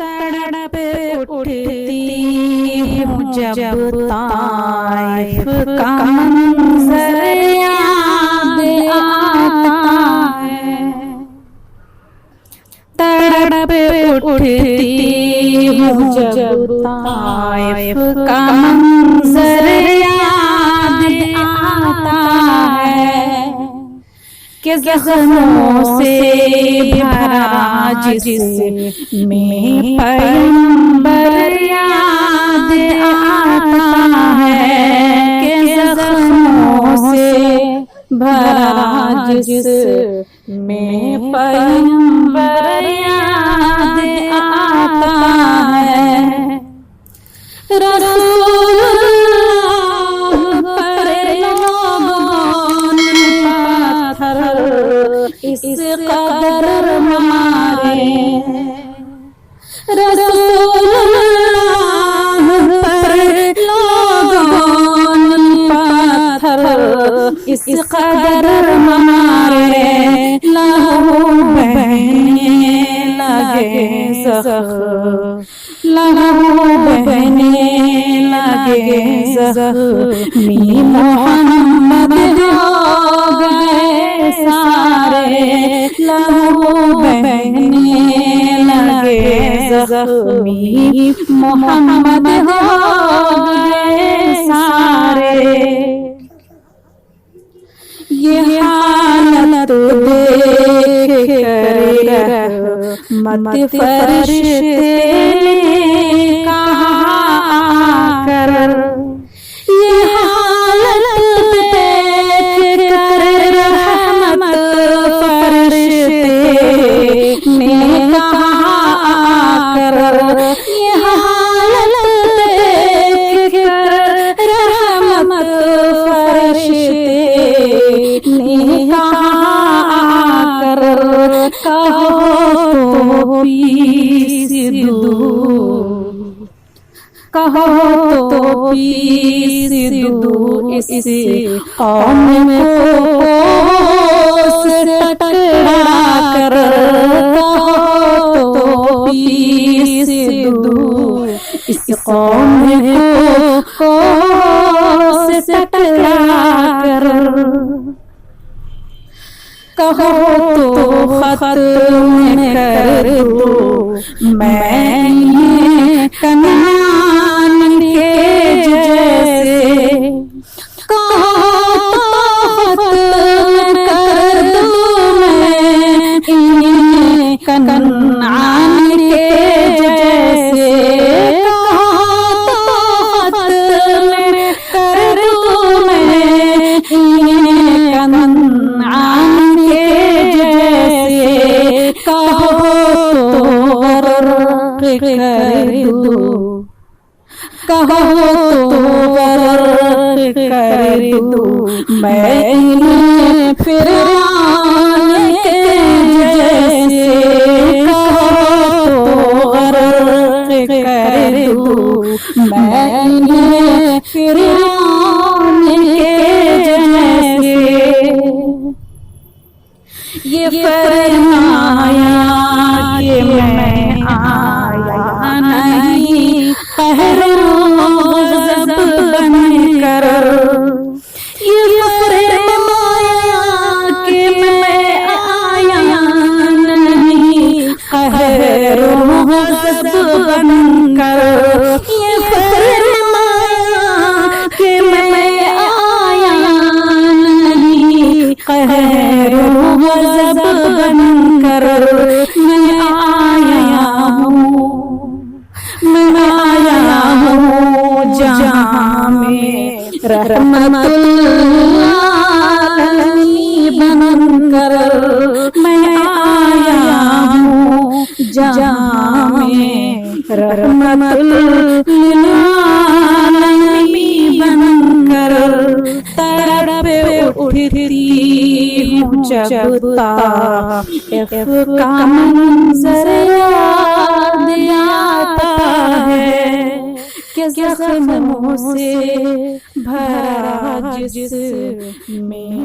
तड़प उठती हूँ जब ताइफ का मंज़र याद आता है। तड़प उठती हूँ जब ताइफ का मंज़र याद आता है कि ज़ख्मों से भरा जिसमें पैगंबर याद आता है कि ज़ख्मों से भरा जिसमें पैगंबर याद आता है। इस कदर हमारे रसूलुल्लाह पर लोगों ने पत्थर इस कदर हमारे लहू बहने लगे ज़ख्म लहू बहने लगे ज़ख्मी मोहम्मद हो गए सारे लहू बहने लगे ज़ख्मी मोहम्मद हो गए सारे। ये हालत देख कर रहमत फरिश्ते ने कहा आकर, ये हालत देख कर रहमत फरिश्ते ने कहा आकर, ये हालत देख कर रहमत फरिश्ते ने कहा आकर, कहो तो पीस दूँ, कहो तो पीस दूँ इस कौम को से टकरा कर, कहो तो पीस दूँ इस कौम को से टकरा कर, कहो तो खत्म कर दूँ मैं ये कनान के जैसे, कहो तो खत्म कर दूँ मैं ये कनान के जैसे, कहो तो खत्म कर दूँ मैं ये कनान कहो तो वर्क कर दूँ, कहो तो वर्क कर दूँ मैं फिरौन के जैसे, कहो तो वर्क कर दूँ मैं फिरौन के जैसे। ये फरमाया कि मैं आया नहीं कहरों ग़ज़ब बनकर, ये फरमाया कि मैं आया नहीं कहरों ग़ज़ब बनकर, ये फरमाया कि मैं आया नहीं कहरों ग़ज़ब बनकर, मैं आया हूँ जहाँ में रहमतुल आलमीन बनकर, मैं आया हूँ जहाँ में रहमतुल आलमीन बनकर, तड़प उठती हूँ जब ताइफ का मंज़र याद आता है कि ज़ख्मों से भरा जिसमें